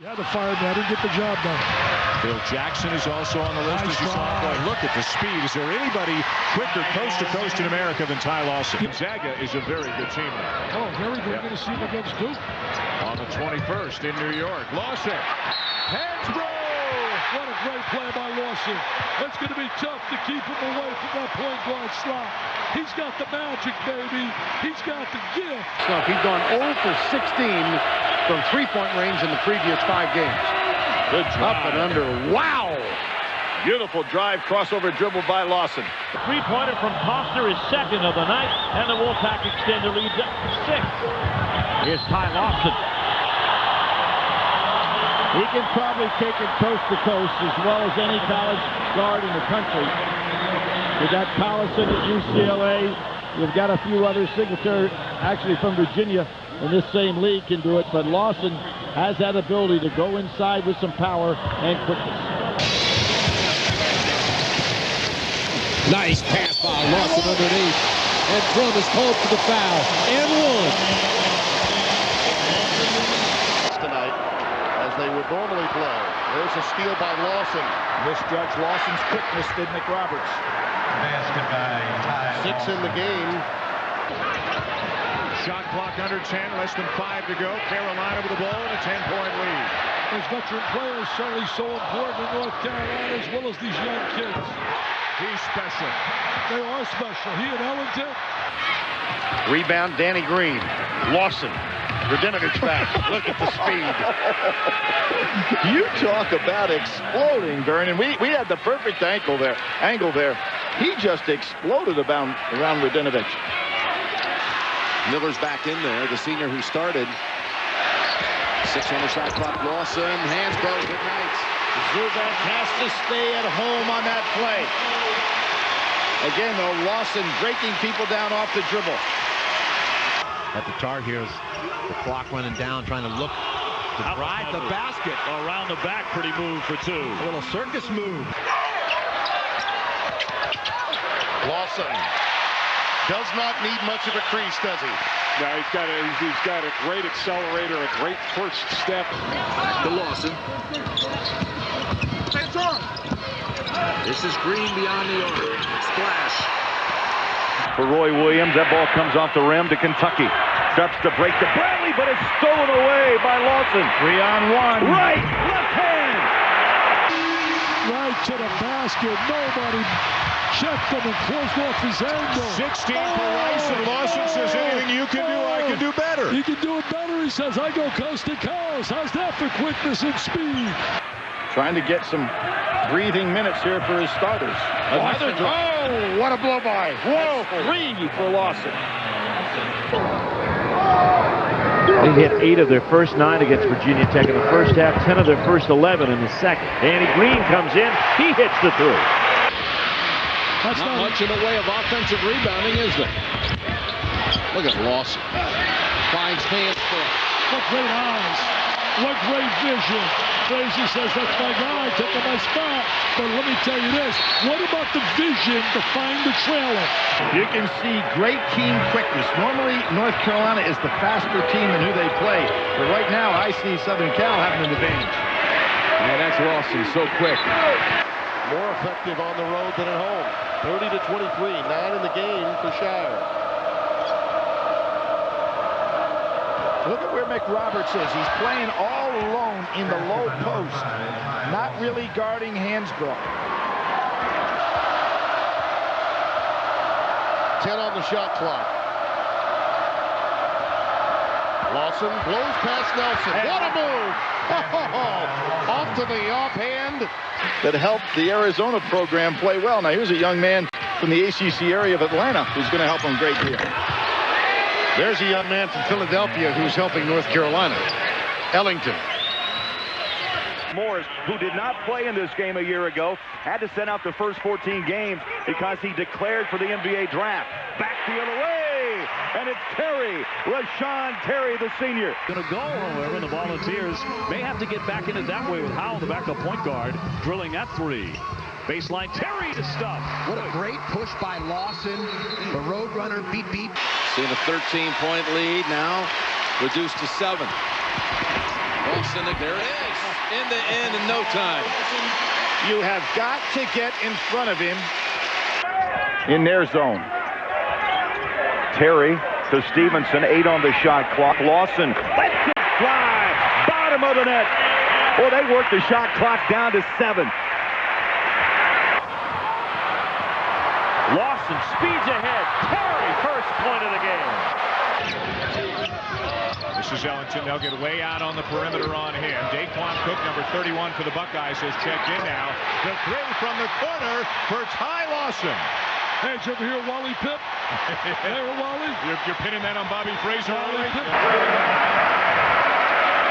Yeah, the fire guy didn't get the job done. Bill Jackson is also on the list. As you saw him going, look at the speed. Is there anybody quicker coast to coast in America than Ty Lawson? Gonzaga is a very good team now. Oh, very good. We're going to see him against Duke. On the 21st in New York. Lawson. Hansbrough! What a great play by Lawson. It's going to be tough to keep him away from that point guard slot. He's got the magic, baby. He's got the gift. So he's gone 0 for 16 from three-point range in the previous 5 games. Good drive. Up and under. Wow! Beautiful drive, crossover dribble by Lawson. The three-pointer from Costner is second of the night, and the Wolfpack extend their lead to 6. Here's Ty Lawson. He can probably take it coast to coast as well as any college guard in the country. You've got Collison at UCLA. You've got a few others, Signature, actually from Virginia, in this same league can do it. But Lawson has that ability to go inside with some power and quickness. Nice pass by Lawson underneath. And Drum is called for the foul. And one. Tonight, as they would normally play. There's a steal by Lawson. Misjudged Lawson's quickness, did McRoberts. Basket by Ty 6 in the game. Shot clock under 10, less than 5 to go. Carolina with the ball and a 10-point lead. Those veteran players certainly so important in North Carolina as well as these young kids. He's special. They are special. He and Ellington. Rebound, Danny Green. Lawson. Radinovich back. Look at the speed. You talk about exploding, Vernon. We had the perfect angle there. He just exploded around Radinovich. Miller's back in there, the senior who started. 6 on the shot clock. Lawson, Hansbrough, good night. Zubac has to stay at home on that play. Again, though, Lawson breaking people down off the dribble. At the Tar Heels, the clock running down, trying to look to drive the basket. Around the back, pretty move for 2. A little circus move. Lawson does not need much of a crease, does he? No, he's got a great accelerator, a great first step. Back to Lawson. This is Green beyond the arc. Splash. For Roy Williams, that ball comes off the rim to Kentucky. Starts to break to Bradley, but it's stolen away by Lawson. 3-on-1. Right, left hand. Right to the basket. Nobody checked him and closed off his angle. 16 for Rice, and Lawson says, anything you can do, I can do better. He can do it better, he says. I go coast to coast. How's that for quickness and speed? Trying to get some breathing minutes here for his starters. Another drive. Oh, what a blow by. Whoa, 3 for Lawson. They hit 8 of their first 9 against Virginia Tech in the first half, 10 of their first 11 in the second. Danny Green comes in. He hits the 3. Not much in the way of offensive rebounding, is there? Look at Lawson. Finds Hansbrough. What great eyes. What great vision. Frazier says, that's my guy, taking my spot. But let me tell you this, what about the vision to find the trailer? You can see great team quickness. Normally, North Carolina is the faster team in who they play. But right now, I see Southern Cal having an advantage. And that's Lawson, so quick. More effective on the road than at home. 30 to 23, 9 in the game for Shire. Look at where McRoberts is. He's playing all alone in the low post, not really guarding Hansbrough. 10 on the shot clock. Lawson blows past Nelson. What a move! Oh, off to the offhand. That helped the Arizona program play well. Now, here's a young man from the ACC area of Atlanta who's going to help him a great deal. There's a young man from Philadelphia who's helping North Carolina. Ellington. Morris, who did not play in this game a year ago, had to send out the first 14 games because he declared for the NBA draft. Back the other way, and it's Terry, Rashawn Terry, the senior. Going to go, however, and the Volunteers may have to get back into that way with Howell, the backup point guard, drilling that 3. Baseline, Terry to stuff. What a great push by Lawson. The Roadrunner beat. Seeing a 13-point lead now, reduced to 7. Lawson, there it is. in the end in no time. You have got to get in front of him. In their zone. Terry to Stevenson, 8 on the shot clock. Lawson, lets it fly, bottom of the net. Well, they worked the shot clock down to 7. Lawson speeds ahead. Terry, first point of the game. This is Ellington. They'll get way out on the perimeter on him. Daquan Cook, number 31 for the Buckeyes, has checked in now. The 3 from the corner for Ty Lawson. Hey, did you ever hear Wally Pipp? There, Wally. You're pinning that on Bobby Fraser. Wally Pipp.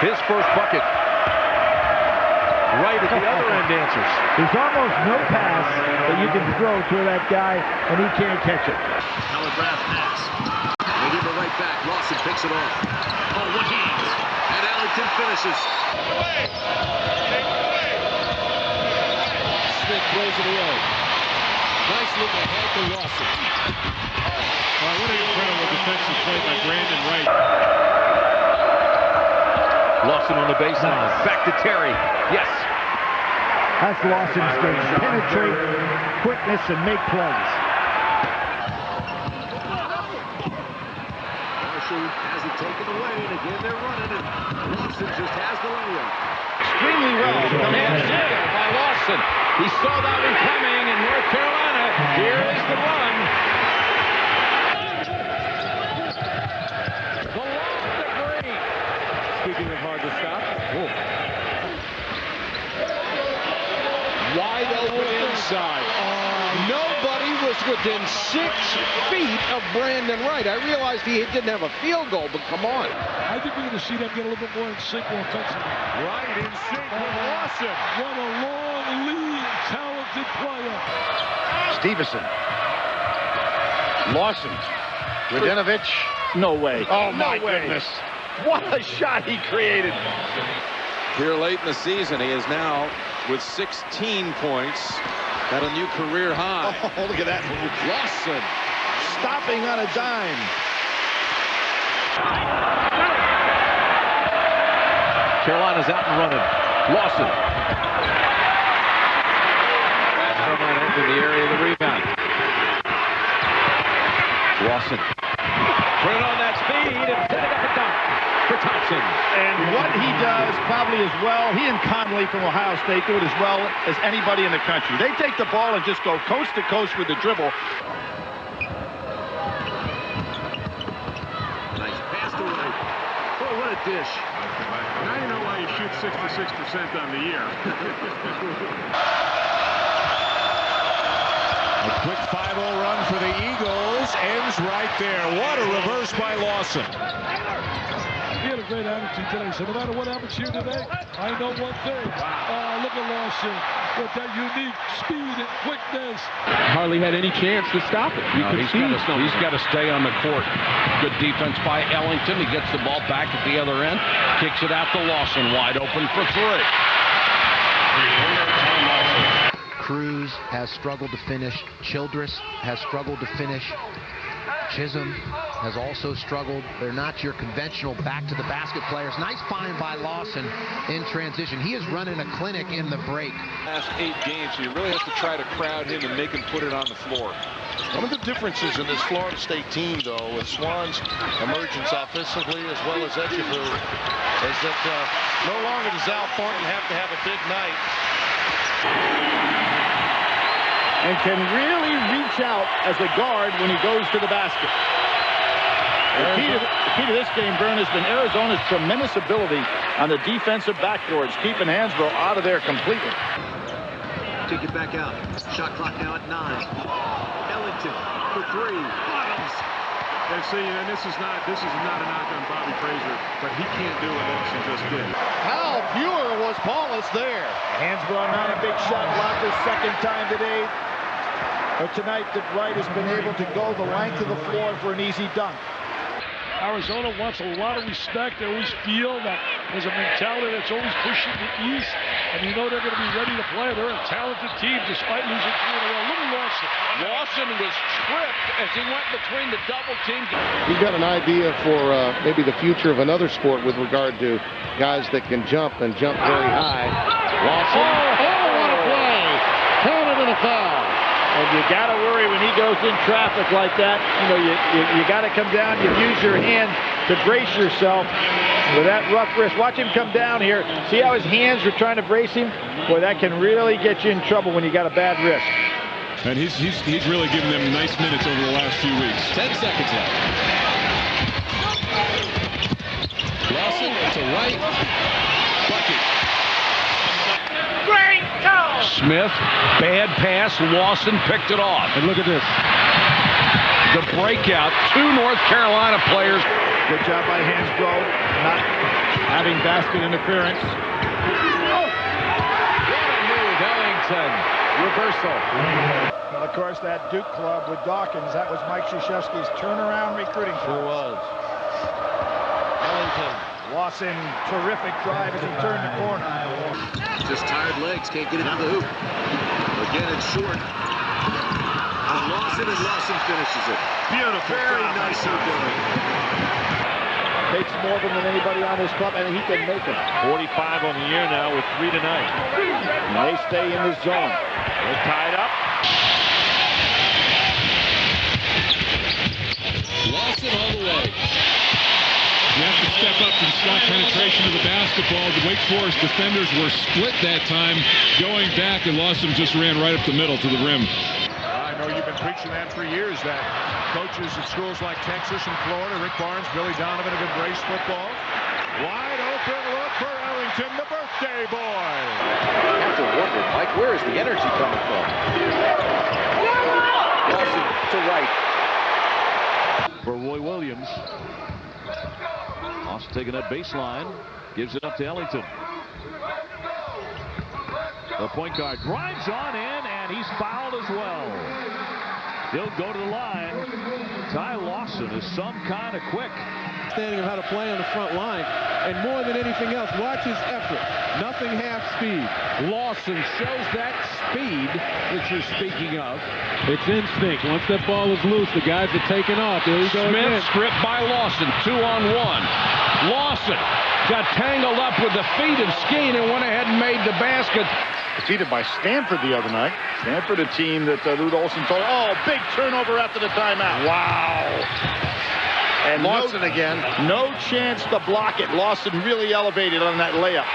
His first bucket. Right at the other end answers. There's almost no pass that you can throw to that guy, and he can't catch it. Telegraph pass. They give it right back. Lawson picks it off. Oh, what hands. And Ellington finishes. Smith throws it away. Nice look ahead to Lawson. What an incredible defensive play by Brandon Wright. Lawson on the baseline. Back to Terry. Yes. That's Lawson's game. Penetrate, quickness, and make plays. Marshall has it taken away, and again they're running, and Lawson just has the layup. Extremely well. And saved by Lawson. He saw that one coming in North Carolina. Here is the run. The lob to Green. Speaking of hard to stop. Wide open inside. Nobody was within 6 feet of Brandon Wright. I realized he didn't have a field goal, but come on. I think we're going to see them get a little bit more in sync offensively. Right in sync with Lawson. What a long, lean, talented player. Stevenson. Lawson. Radenovich. No way. Oh, my goodness. What a shot he created. Here late in the season, he is now with 16 points at a new career high. Oh, look at that. Lawson Stopping on a dime. Carolina's out and running. Lawson. In the area of the rebound. Lawson. Put it on that speed and set it up and dunk for Thompson. And what he does probably as well, he and Conley from Ohio State do it as well as anybody in the country. They take the ball and just go coast to coast with the dribble. Nice pass to Wright. Oh, what a dish. Now you know why you shoot 66% on the year. A quick 5-0 run for the Eagles ends right there. What a reverse by Lawson. He had a great attitude today. So no matter what happens here today, I know one thing. Oh, look at Lawson with that unique speed and quickness. Hardly had any chance to stop it. He's got to stay on the court. Good defense by Ellington. He gets the ball back at the other end. Kicks it out to Lawson. Wide open for 3. Cruz has struggled to finish. Childress has struggled to finish. Chisholm has also struggled. They're not your conventional back-to-the-basket players. Nice find by Lawson in transition. He is running a clinic in the break. Last 8 games, so you really have to try to crowd him and make him put it on the floor. One of the differences in this Florida State team, though, with Swan's emergence offensively as well as Echeverry, is that no longer does Al Thornton have to have a big night. And can really reach out as a guard when he goes to the basket. The key to this game, Vern, has been Arizona's tremendous ability on the defensive backboards, keeping Hansbrough out of there completely. Take it back out. Shot clock now at 9. Ellington for 3. Bottoms. And see, and this is not a knock on Bobby Fraser, but he can't do what Ellington just did. How pure was Paulus there? Hansbrough not a big shot blocker, second time today. Or tonight that Wright has been able to go the length of the floor for an easy dunk. Arizona wants a lot of respect. They always feel that There's a mentality that's always pushing the East, and you know they're going to be ready to play. They're a talented team despite losing 3 in a row. Look at Lawson. Lawson was tripped as he went between the double team. You've got an idea for maybe the future of another sport with regard to guys that can jump and jump very high. Lawson. Oh, what a play! Counted in a foul. And you got to worry when he goes in traffic like that. You know, you got to come down. You use your hand to brace yourself with that rough wrist. Watch him come down here. See how his hands are trying to brace him? Boy, that can really get you in trouble when you got a bad wrist. And he's really given them nice minutes over the last few weeks. 10 seconds left. Lawson to right. Bucket. Great goal! Smith, bad pass. Lawson picked it off. And look at this. The breakout. 2 North Carolina players. Good job by Hansbrough, not having basket interference. What a move, Ellington. Reversal. Well, of course, that Duke club with Dawkins, that was Mike Krzyzewski's turnaround recruiting club. Sure was. Ellington. Lawson, terrific drive as he turned the corner. Just tired legs, can't get into the hoop. Again, it's short. And Lawson finishes it. Beautiful. Very nicely done. Takes more than anybody on this club, and he can make it. 45 on the year now with 3 tonight. And they stay in this zone. They're tied up. Lawson all the way. You have to step up and stop penetration of the basketball. The Wake Forest defenders were split that time, going back, and Lawson just ran right up the middle to the rim. I know you've been preaching that for years, that coaches at schools like Texas and Florida, Rick Barnes, Billy Donovan, have embraced football. Wide open look for Ellington, the birthday boy. I have to wonder, Mike, where is the energy coming from? Lawson to right. For Roy Williams. Lawson taking that baseline, gives it up to Ellington. The point guard drives on in, and he's fouled as well. He'll go to the line. Ty Lawson is some kind of quick. Understanding of how to play on the front line, and more than anything else, watch his effort. Nothing half speed. Lawson shows that speed that you're speaking of. It's instinct. Once that ball is loose, the guys are taking off. There you go. Smith stripped by Lawson. 2-on-1. Lawson got tangled up with the feet of Skeen and went ahead and made the basket. Defeated by Stanford the other night. Stanford, a team that Lute Olson told, oh, big turnover after the timeout. Wow. And Lawson again. No chance to block it. Lawson really elevated on that layup.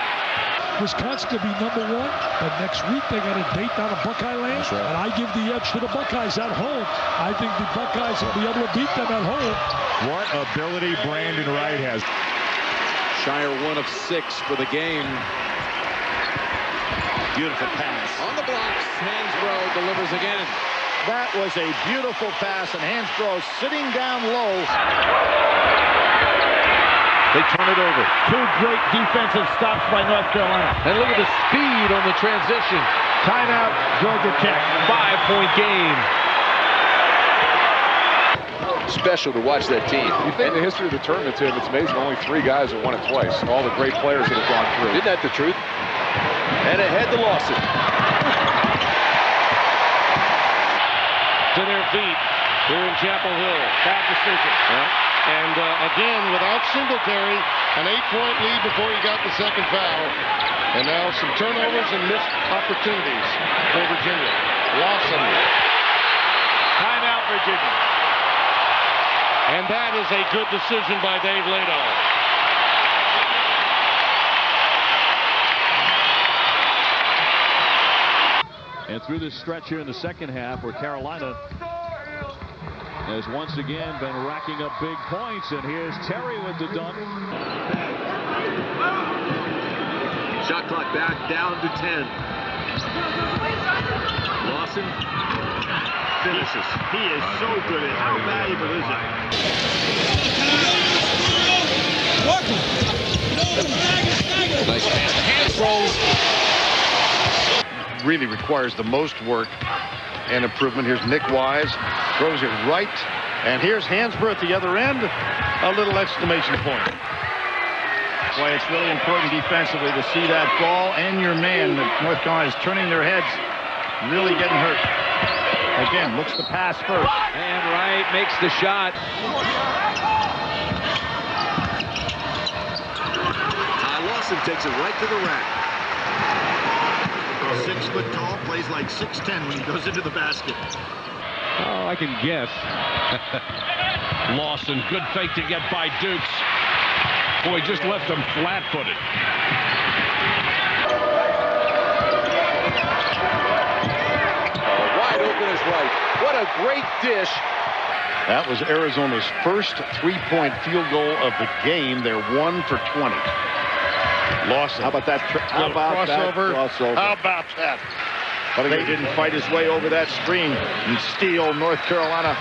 Wisconsin to be #1, but next week they got a date down in Buckeye Land, and I give the edge to the Buckeyes at home. I think the Buckeyes will be able to beat them at home. What ability Brandon Wright has. Shire 1 of 6 for the game. Beautiful pass. On the blocks, Hansbrough delivers again. That was a beautiful pass, and Hansbrough sitting down low. They turn it over. 2 great defensive stops by North Carolina. And look at the speed on the transition. Timeout, Georgia Tech. 5-point game. Special to watch that team. You think the history of the tournament, Tim, it's amazing only 3 guys have won it twice. All the great players that have gone through. Isn't that the truth? And ahead to Lawson. To their feet here in Chapel Hill. Bad decision. And again, without Singletary, an 8-point lead before he got the second foul. And now some turnovers and missed opportunities for Virginia. Lawson. Timeout, Virginia. And that is a good decision by Dave Lado. And through this stretch here in the second half where Carolina has once again been racking up big points, and here's Terry with the dunk. Shot clock back down to 10. Lawson finishes. He is so good at it. How valuable is it? Nice pass. Hansbrough. Really requires the most work and improvement. Here's Nick Wise, throws it right, and here's Hansbrough at the other end. A little exclamation point. play. It's really important defensively to see that ball and your man. North Carolina is turning their heads, really getting hurt. Again, looks to pass first. And Wright makes the shot. Ty Lawson takes it right to the rack. 6 foot tall, plays like 6'10" when he goes into the basket. Oh, I can guess. Lawson, good fake to get by Dukes. Boy, just left him flat-footed. Wide open is right. What a great dish. That was Arizona's first three-point field goal of the game. They're 1 for 20. Lawson. How about that? How about crossover? How about that? But they didn't fight his way over that screen and steal. North Carolina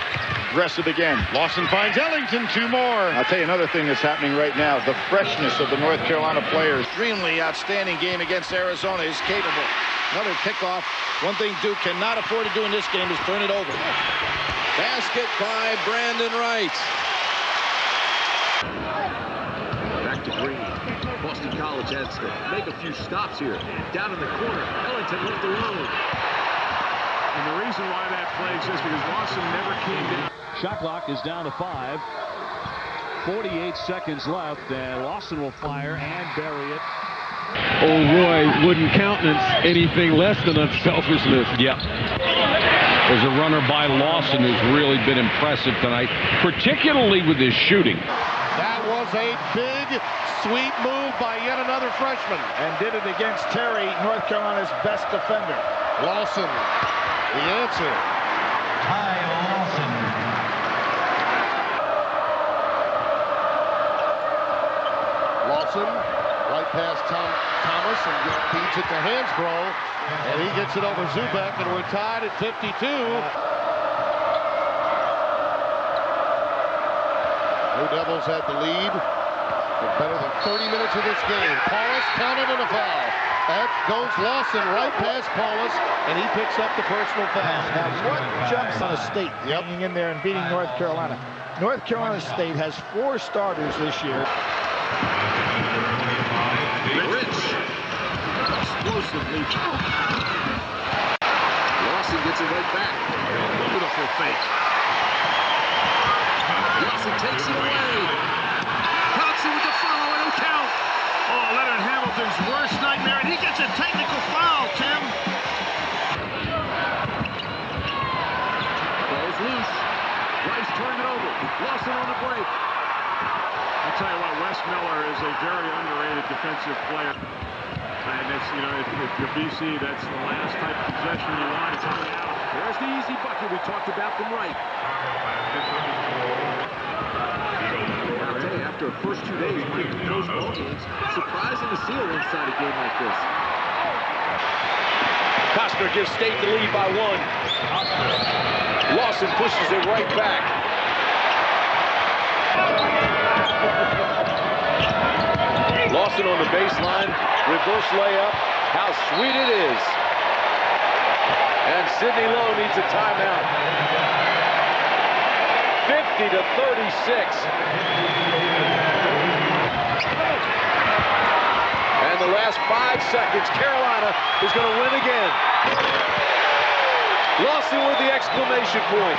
aggressive again. Lawson finds Ellington, 2 more. I'll tell you another thing that's happening right now. The freshness of the North Carolina players. Extremely outstanding game against Arizona is capable. Another kickoff. One thing Duke cannot afford to do in this game is turn it over. Basket by Brandon Wright. Back to Green. Boston College has to make a few stops here. Down in the corner, Ellington left alone. And the reason why that play exists because Lawson never came down. Shot clock is down to 5. 48 seconds left, and Lawson will fire and bury it. Old Roy wouldn't countenance anything less than unselfishness. Yeah. There's a runner by Lawson who's really been impressive tonight, particularly with his shooting. That was a big, sweet move by yet another freshman. And did it against Terry, North Carolina's best defender. Lawson, the answer. Ty Lawson. Lawson, right past Thomas, and feeds it to Hansbrough. And he gets it over Zubek, and we're tied at 52. Blue Devils had the lead for better than 30 minutes of this game. Paulus counted in a foul. That goes Lawson right past Paulus, and he picks up the personal foul. Now, what jumps on a State hanging in there and beating North Carolina? North Carolina State has 4 starters this year. Rich. Explosively. Lawson gets it right back. Beautiful fake. Lawson takes it away. Thompson with the foul. It'll count. Oh, Leonard Hamilton's worst nightmare, and he gets a technical foul, Tim. Ball's loose. Rice turned it over. Lawson on the break. I'll tell you what, Wes Miller is a very underrated defensive player. And it's, you know, if you're BC, that's the last type of possession you want. It's coming out. There's the easy bucket we talked about from Wright. I'll tell you, after the first 2 days playing close ball games, surprising to see a one-sided game like this. Costner gives State the lead by 1. Lawson pushes it right back. Lawson on the baseline, reverse layup. How sweet it is. And Sidney Lowe needs a timeout. 50-36. And the last 5 seconds, Carolina is going to win again. Lawson with the exclamation point.